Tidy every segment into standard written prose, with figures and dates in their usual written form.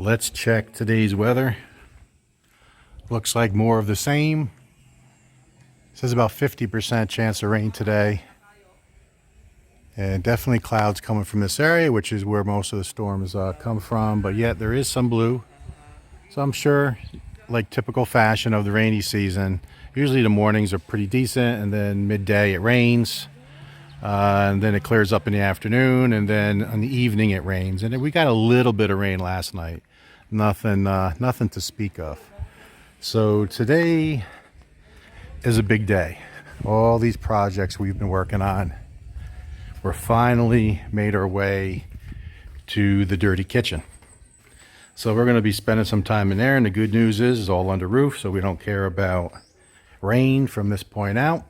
Let's check today's weather. Looks like more of the same. It says about 50% chance of rain today. And definitely clouds coming from this area, which is where most of the storms come from. But yet there is some blue. So I'm sure, like typical fashion of the rainy season, usually the mornings are pretty decent, and then midday it rains. And then it clears up in the afternoon, and then in the evening it rains. And we got a little bit of rain last night. Nothing to speak of. So today is a big day. All these projects we've been working on, we're finally made our way to the dirty kitchen. So we're going to be spending some time in there, and the good news is it's all under roof, so we don't care about rain from this point out.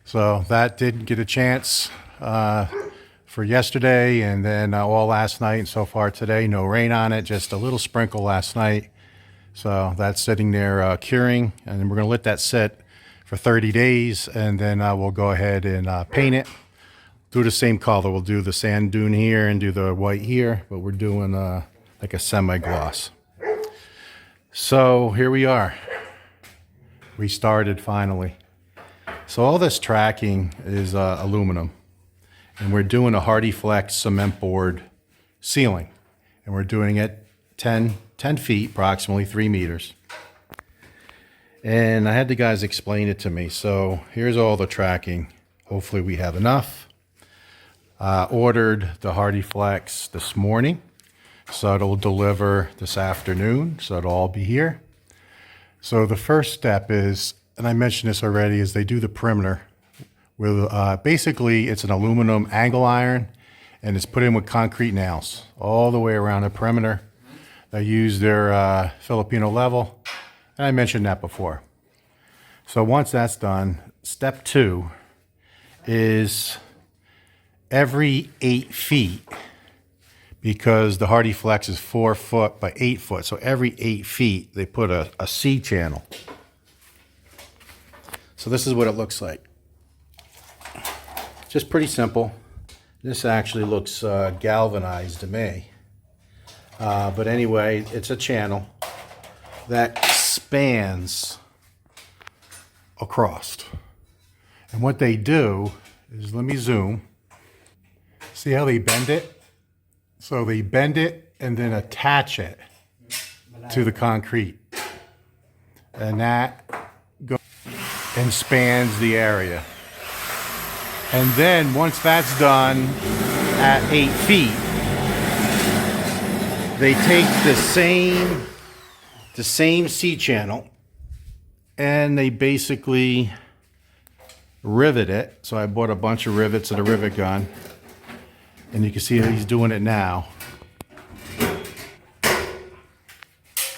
So that did get a chance for yesterday, and then all last night, and so far today, no rain on it, just a little sprinkle last night. So that's sitting there curing, and then we're going to let that sit for 30 days, and then we'll go ahead and paint it. Do the same color. We'll do the sand dune here and do the white here, but we're doing like a semi-gloss. So here we are. We started finally. So all this tracking is aluminum, and we're doing a Hardy Flex cement board ceiling, and we're doing it 10 feet, approximately 3 meters. And I had the guys explain it to me. So here's all the tracking. Hopefully we have enough. Ordered the Hardy Flex this morning, so it'll deliver this afternoon, so it'll all be here. So the first step is, and I mentioned this already, is they do the perimeter with basically it's an aluminum angle iron, and it's put in with concrete nails all the way around the perimeter. They use their Filipino level, and I mentioned that before. So once that's done, step 2 is every 8 feet, because the Hardy Flex is 4 foot by 8 foot. So every 8 feet, they put a C channel. So this is what it looks like. Just pretty simple. This actually looks galvanized to me. But anyway, it's a channel that spans across. And what they do is, let me zoom. See how they bend it? So they bend it and then attach it to the concrete. And that goes and spans the area. And then once that's done at 8 feet, they take the same C channel and they basically rivet it. So I bought a bunch of rivets and a rivet gun, and you can see that he's doing it now.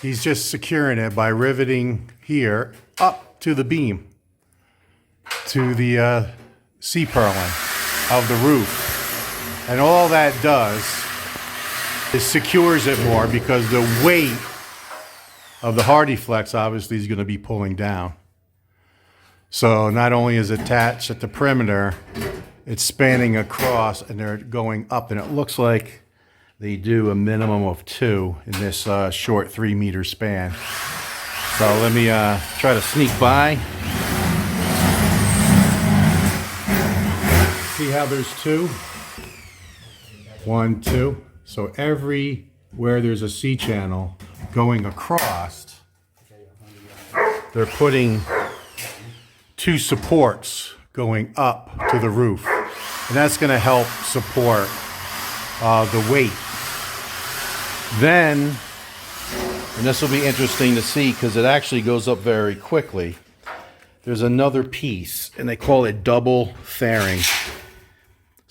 He's just securing it by riveting here up to the beam, to the C-purling of the roof. And all that does is secures it more, because the weight of the Hardy Flex obviously is going to be pulling down. So not only is it attached at the perimeter, it's spanning across, and they're going up, and it looks like they do a minimum of 2 in this short 3 meter span. So let me try to sneak by. See how there's 2? 1, 2. So everywhere there's a C channel going across, they're putting 2 supports going up to the roof. And that's going to help support the weight. Then, and this will be interesting to see because it actually goes up very quickly, there's another piece, and they call it double fairing.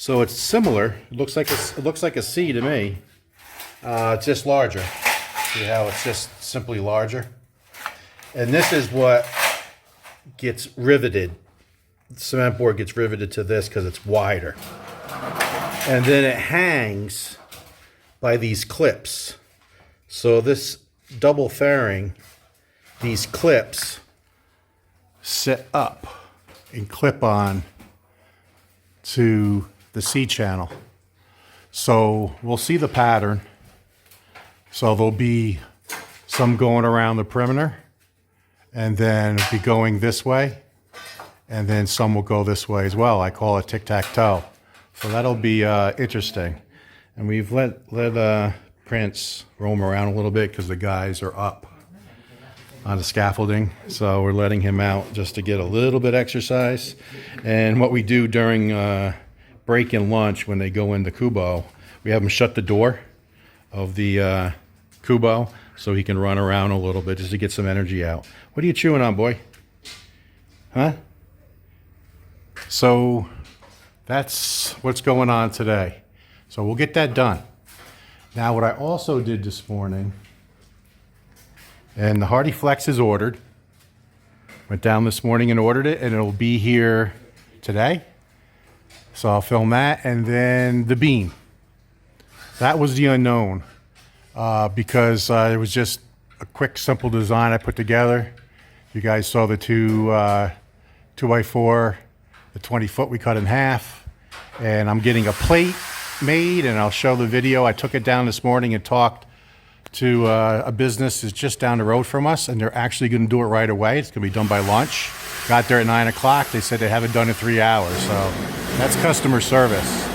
So it's similar. It looks like a C to me. It's just larger. See how it's just simply larger? And this is what gets riveted. The cement board gets riveted to this because it's wider. And then it hangs by these clips. So this double fairing, these clips sit up and clip on to the C channel. So we'll see the pattern So there'll be some going around the perimeter, and then it'll be going this way, and then some will go this way as well. I call it tic-tac-toe. So that'll be interesting. And we've let Prince roam around a little bit because the guys are up on the scaffolding. So we're letting him out just to get a little bit exercise. And what we do during break and lunch when they go into Kubo, we have him shut the door of the Kubo so he can run around a little bit just to get some energy out. What are you chewing on, boy? Huh? So that's what's going on today. So we'll get that done. Now what I also did this morning, and the Hardy Flex is ordered. Went down this morning and ordered it, and it'll be here today. So I'll film that, and then the beam. That was the unknown because it was just a quick, simple design I put together. You guys saw the 2x4, the 20-foot we cut in half, and I'm getting a plate made, and I'll show the video. I took it down this morning and talked to a business that's just down the road from us, and they're actually going to do it right away. It's going to be done by lunch. Got there at 9 o'clock. They said they haven't done it in 3 hours, so that's customer service.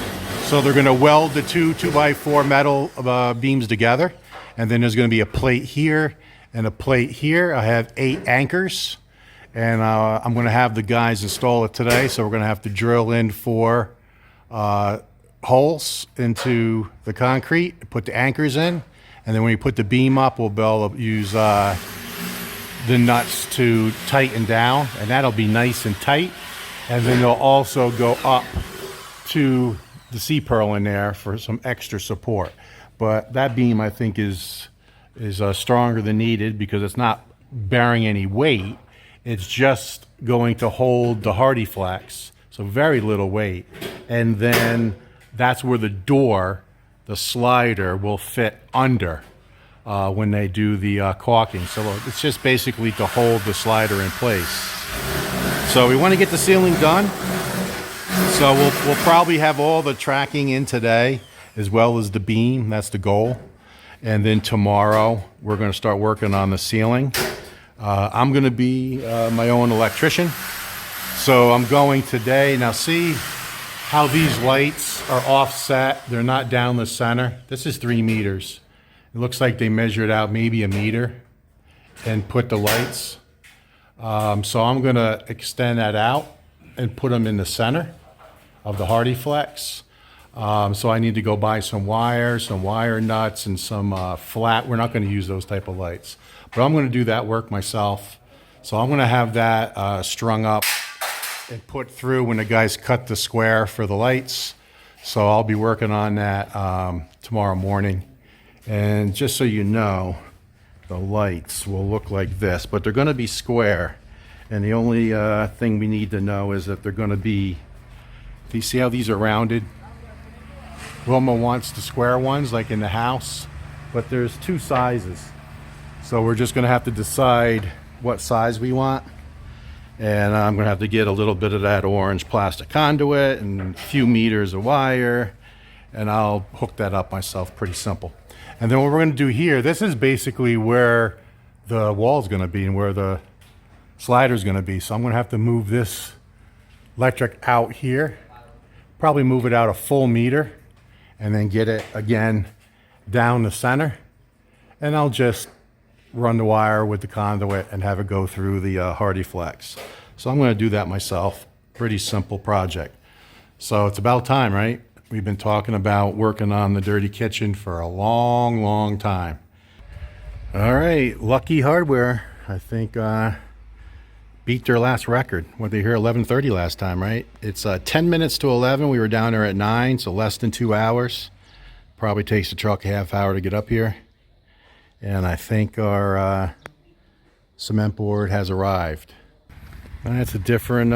So they're going to weld the two 2x4 metal beams together, and then there's going to be a plate here and a plate here. I have 8 anchors, and I'm going to have the guys install it today. So we're going to have to drill in 4 holes into the concrete, put the anchors in, and then when you put the beam up, we'll be able to use the nuts to tighten down, and that'll be nice and tight. And then they'll also go up to the C-purl in there for some extra support. But that beam, I think, is stronger than needed because it's not bearing any weight. It's just going to hold the Hardy Flex, so very little weight. And then that's where the door, the slider, will fit under when they do the caulking. So it's just basically to hold the slider in place. So we want to get the ceiling done. So we'll probably have all the tracking in today as well as the beam. That's the goal. And then tomorrow we're going to start working on the ceiling. I'm going to be my own electrician. So I'm going today. Now see how these lights are offset. They're not down the center. This is 3 meters. It looks like they measured out maybe a meter and put the lights. So I'm going to extend that out and put them in the center of the Hardy Flex. So I need to go buy some wire nuts, and some flat. We're not going to use those type of lights, but I'm going to do that work myself. So I'm going to have that strung up and put through when the guys cut the square for the lights. So I'll be working on that tomorrow morning. And just so you know, the lights will look like this, but they're going to be square. And the only thing we need to know is that they're going to be, do you see how these are rounded? Wilma wants the square ones like in the house, but there's 2 sizes. So we're just going to have to decide what size we want. And I'm going to have to get a little bit of that orange plastic conduit and a few meters of wire, and I'll hook that up myself. Pretty simple. And then what we're going to do here, this is basically where the wall's going to be and where the slider's going to be. So I'm going to have to move this electric out here, probably move it out a full meter, and then get it again down the center. And I'll just run the wire with the conduit and have it go through the Hardy Flex. So I'm going to do that myself. Pretty simple project. So it's about time, right? We've been talking about working on the dirty kitchen for a long, long time. All right, Lucky Hardware, I think beat their last record. What they here 11:30 last time, right? It's 10 minutes to 11. We were down there at 9, so less than 2 hours. Probably takes the truck a half hour to get up here. And I think our cement board has arrived. That's a different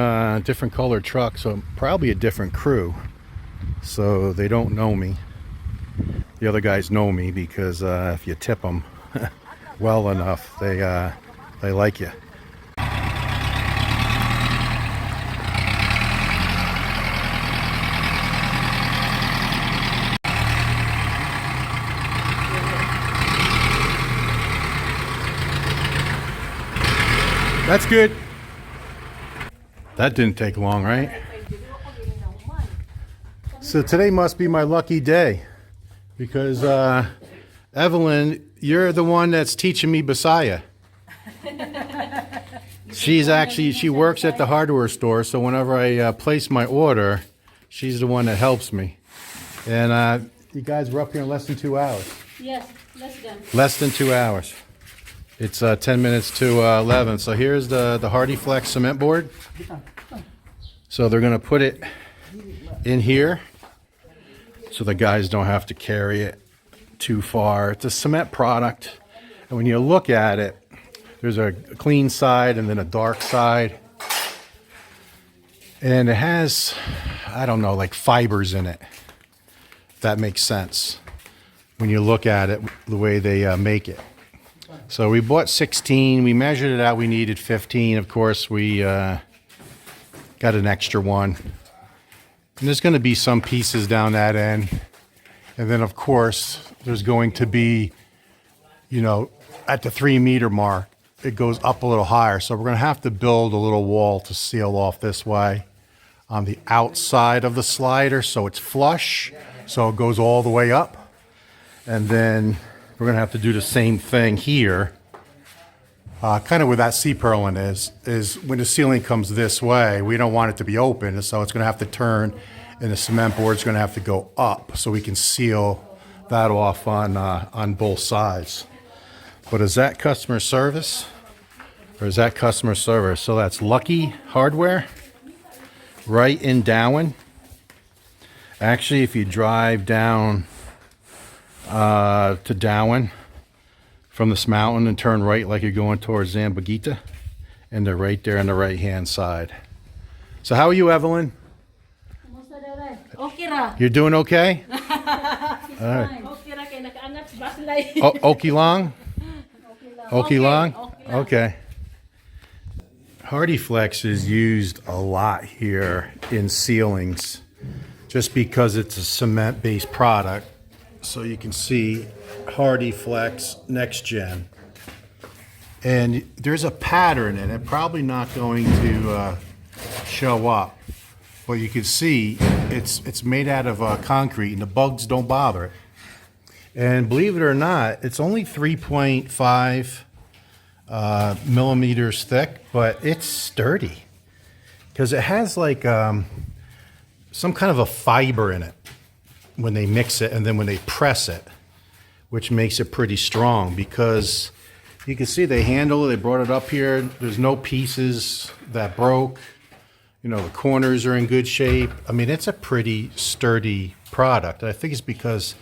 color truck, so probably a different crew. So they don't know me. The other guys know me because if you tip them well enough, they like you. That's good. That didn't take long, right? So today must be my lucky day because Evelyn, you're the one that's teaching me Bisaya. She works at the hardware store, so whenever I place my order, she's the one that helps me. And you guys were up here in less than 2 hours. Yes, less than. Less than 2 hours. It's 10 minutes to 11. So here's the Hardy Flex cement board. So they're going to put it in here so the guys don't have to carry it too far. It's a cement product. And when you look at it, there's a clean side and then a dark side. And it has, I don't know, like fibers in it. If that makes sense. When you look at it, the way they make it. So we bought 16. We measured it out. We needed 15. Of course, we got an extra one. And there's going to be some pieces down that end. And then, of course, there's going to be, you know, at the 3 meter mark, it goes up a little higher. So we're going to have to build a little wall to seal off this way on the outside of the slider so it's flush. So it goes all the way up. And then we're going to have to do the same thing here. Kind of where that C-purlin is when the ceiling comes this way, we don't want it to be open. So it's going to have to turn and the cement board's going to have to go up so we can seal that off on both sides. But is that customer service or is that customer service? So that's Lucky Hardware right in Darwin. Actually, if you drive down to Darwin from this mountain and turn right like you're going towards Zambagita, and they're right there on the right hand side. So how are you, Evelyn? You're doing okay? All right. Okay long? Okay long? Okay. Hardy Flex is used a lot here in ceilings just because it's a cement-based product. So you can see Hardy Flex Next Gen. And there's a pattern in it, probably not going to show up. But you can see it's made out of concrete and the bugs don't bother it. And believe it or not, it's only 3.5 millimeters thick, but it's sturdy because it has like some kind of a fiber in it when they mix it and then when they press it, which makes it pretty strong because you can see they handle it, they brought it up here. There's no pieces that broke. You know, the corners are in good shape. I mean, it's a pretty sturdy product. I think it's because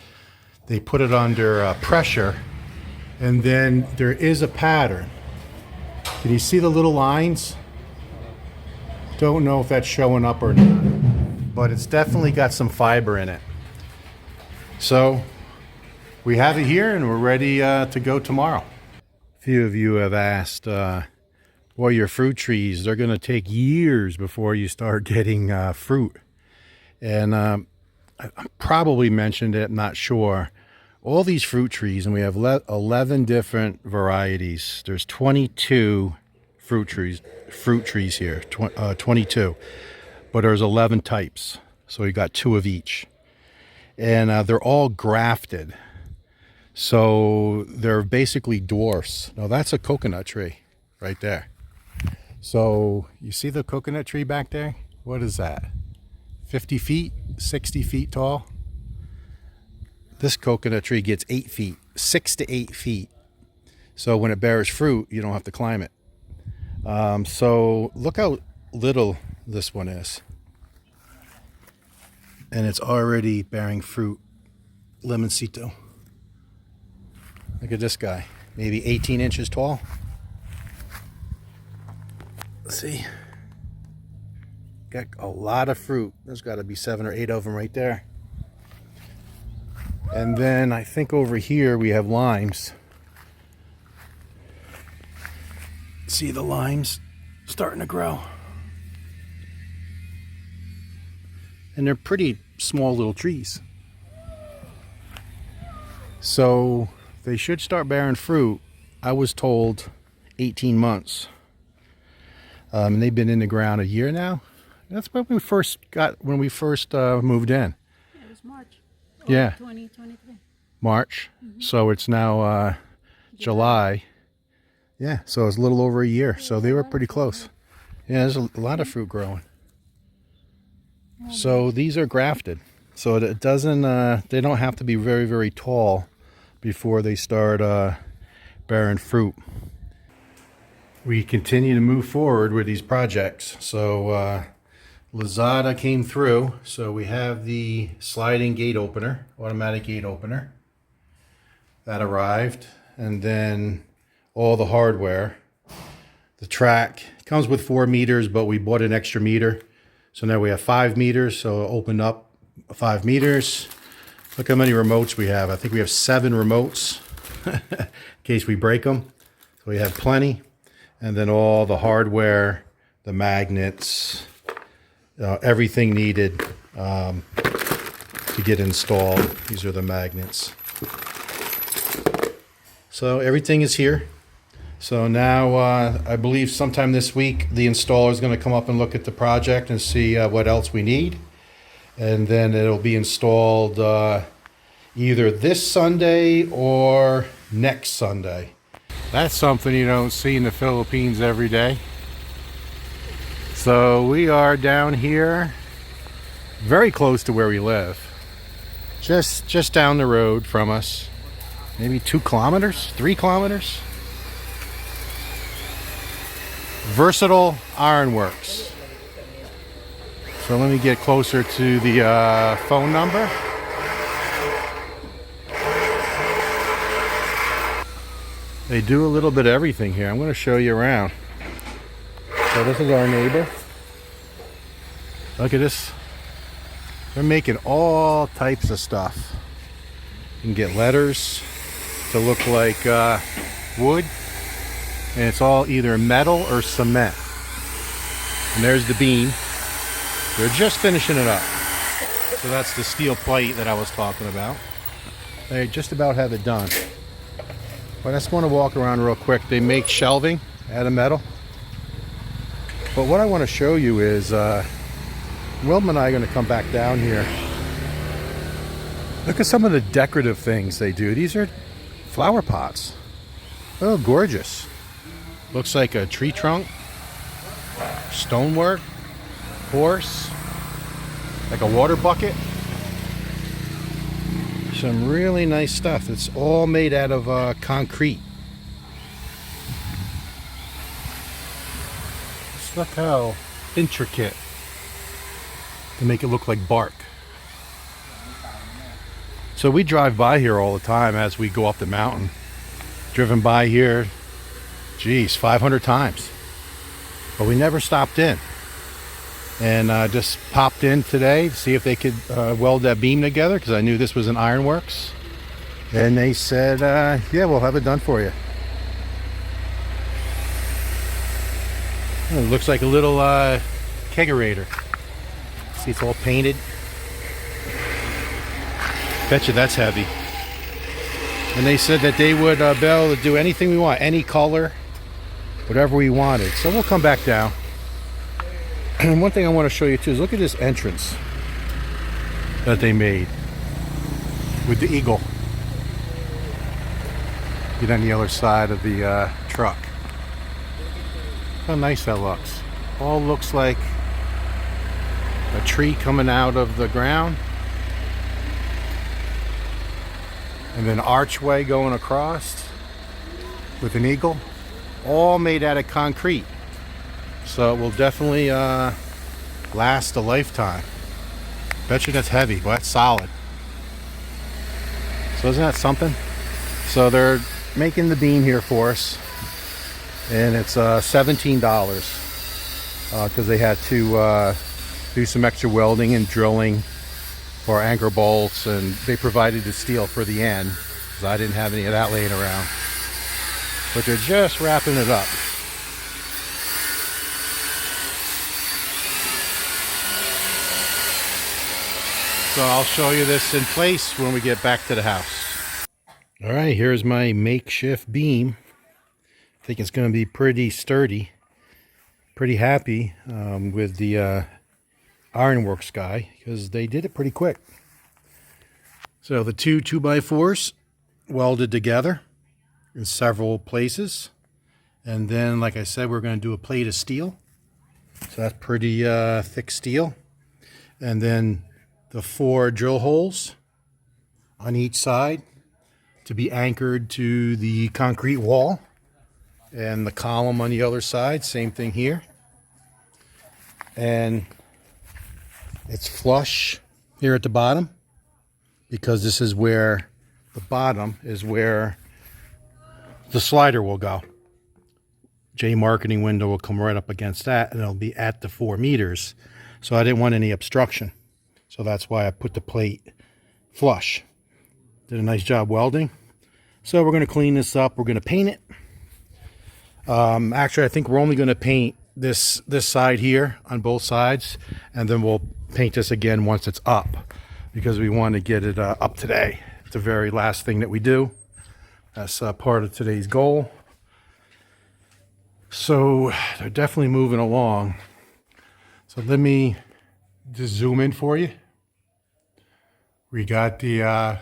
they put it under pressure and then there is a pattern. Can you see the little lines? Don't know if that's showing up or not, but it's definitely got some fiber in it. So we have it here and we're ready to go tomorrow. A few of you have asked, well, your fruit trees, they're going to take years before you start getting fruit. And I probably mentioned it, not sure. All these fruit trees, and we have 11 different varieties. There's 22 fruit trees here, 22. But there's 11 types, so you got 2 of each. And they're all grafted. So they're basically dwarfs. Now that's a coconut tree right there. So you see the coconut tree back there? What is that? 50 feet, 60 feet tall? This coconut tree gets 8 feet, 6 to 8 feet. So when it bears fruit, you don't have to climb it. So look how little this one is. And it's already bearing fruit. Limoncito. Look at this guy. Maybe 18 inches tall. Let's see. Got a lot of fruit. There's got to be 7 or 8 of them right there. And then I think over here we have limes. See the limes starting to grow. And they're pretty small little trees. So they should start bearing fruit. I was told 18 months. And they've been in the ground a year now. That's when we first moved in. Yeah, it was March. Yeah. 2023. March. So it's now July. Yeah, so it's a little over a year. So they were pretty close. Yeah, there's a lot of fruit growing. So these are grafted. So it doesn't, they don't have to be very, very tall before they start bearing fruit. We continue to move forward with these projects. So Lazada came through. So we have the sliding gate opener, automatic gate opener. That arrived. And then all the hardware. The track comes with 4 meters, but we bought an extra meter. So now we have 5 meters. So it opened up 5 meters. Look how many remotes we have. I think we have 7 remotes in case we break them. So we have plenty. And then all the hardware, the magnets, everything needed to get installed. These are the magnets. So everything is here. So now I believe sometime this week the installer is going to come up and look at the project and see what else we need. And then it'll be installed either this Sunday or next Sunday. That's something you don't see in the Philippines every day. So we are down here very close to where we live. Just down the road from us. Maybe 2 kilometers, 3 kilometers. Versatile Ironworks. So let me get closer to the phone number. They do a little bit of everything here. I'm going to show you around. So this is our neighbor. Look at this. They're making all types of stuff. You can get letters to look like wood. And it's all either metal or cement. And there's the beam. They're just finishing it up. So that's the steel plate that I was talking about. They just about have it done. But I just want to walk around real quick. They make shelving out of metal. But what I want to show you is, Wilma and I are going to come back down here. Look at some of the decorative things they do. These are flower pots. Oh, gorgeous. Looks like a tree trunk. Stonework. Horse. Like a water bucket. Some really nice stuff. It's all made out of concrete. Just look how intricate to make it look like bark. So we drive by here all the time as we go up the mountain. Driven by here, geez, 500 times. But we never stopped in. And just popped in today to see if they could weld that beam together, because I knew this was an ironworks. And they said, yeah, we'll have it done for you. It looks like a little kegerator. See, it's all painted. Bet you that's heavy. And they said that they would be able to do anything we want, any color, whatever we wanted. So we'll come back down. And one thing I want to show you too is look at this entrance that they made with the eagle. Get on the other side of the truck. How nice that looks. All looks like a tree coming out of the ground. And then archway going across with an eagle. All made out of concrete. So it will definitely last a lifetime. Bet you that's heavy, but that's solid. So isn't that something? So they're making the beam here for us. And it's $17 because they had to do some extra welding and drilling for anchor bolts, and they provided the steel for the end because I didn't have any of that laying around. But they're just wrapping it up. So I'll show you this in place when we get back to the house. All right, here's my makeshift beam. I think it's going to be pretty sturdy. pretty happy with the Ironworks guy because they did it pretty quick. So the two 2x4s welded together in several places. And then, like I said, we're going to do a plate of steel. So that's pretty thick steel. And then the 4 drill holes on each side to be anchored to the concrete wall. And the column on the other side, same thing here. And it's flush here at the bottom because this is where the bottom is where the slider will go. J marketing window will come right up against that, and it'll be at the 4 meters. So I didn't want any obstruction. So that's why I put the plate flush. Did a nice job welding. So we're going to clean this up. We're going to paint it. Actually, I think we're only going to paint this side here on both sides, and then we'll paint this again once it's up because we want to get it up today. It's the very last thing that we do. That's part of today's goal. So they're definitely moving along. So let me just zoom in for you. We got the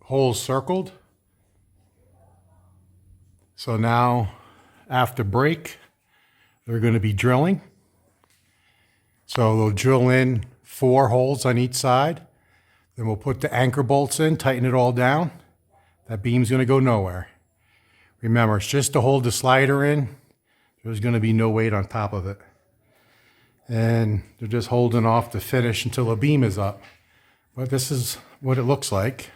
holes circled. So now after break, they're going to be drilling. So they'll drill in 4 holes on each side. Then we'll put the anchor bolts in, tighten it all down. That beam's going to go nowhere. Remember, it's just to hold the slider in. There's going to be no weight on top of it. And they're just holding off the finish until the beam is up. But this is what it looks like.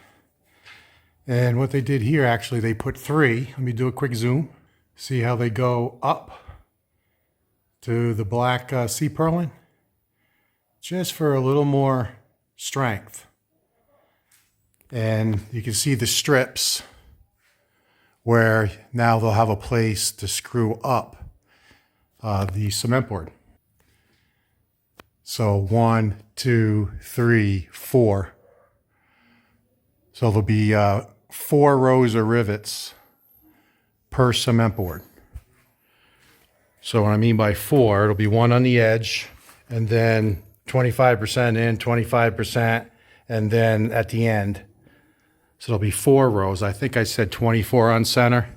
And what they did here, actually, they put 3. Let me do a quick zoom. See how they go up to the black C-purlin? Just for a little more strength. And you can see the strips where now they'll have a place to screw up the cement board. So 1, 2, 3, 4. So there'll be 4 rows of rivets per cement board. So what I mean by 4, it'll be 1 on the edge, and then 25% in, 25%, and then at the end. So it'll be 4 rows. I think I said 24 on center.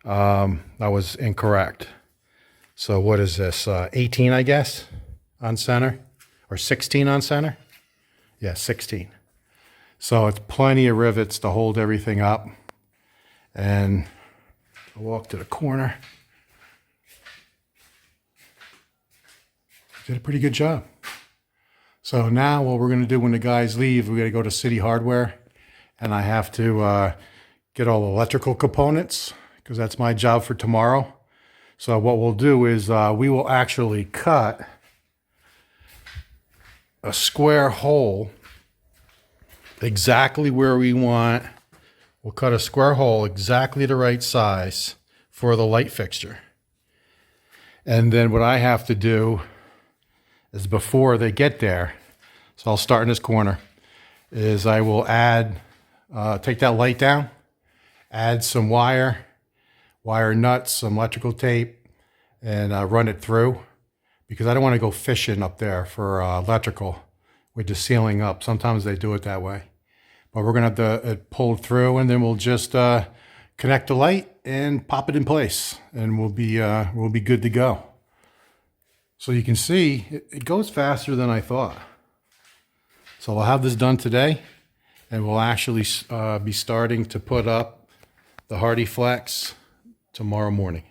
That was incorrect. So what is this? 18, I guess, on center? Or 16 on center? Yeah, 16. So it's plenty of rivets to hold everything up. And I'll walk to the corner. Did a pretty good job. So now what we're going to do when the guys leave, we're going to go to City Hardware. And I have to get all the electrical components because that's my job for tomorrow. So what we'll do is we will actually cut a square hole exactly where we want. We'll cut a square hole exactly the right size for the light fixture. And then what I have to do is before they get there, so I'll start in this corner, is I will add, take that light down, add some wire nuts, some electrical tape, and run it through because I don't want to go fishing up there for electrical with the ceiling up. Sometimes they do it that way. But we're going to have to pull it through, and then we'll just connect the light and pop it in place, and we'll be good to go. So you can see it goes faster than I thought. So I'll have this done today, and we'll actually be starting to put up the Hardy Flex tomorrow morning.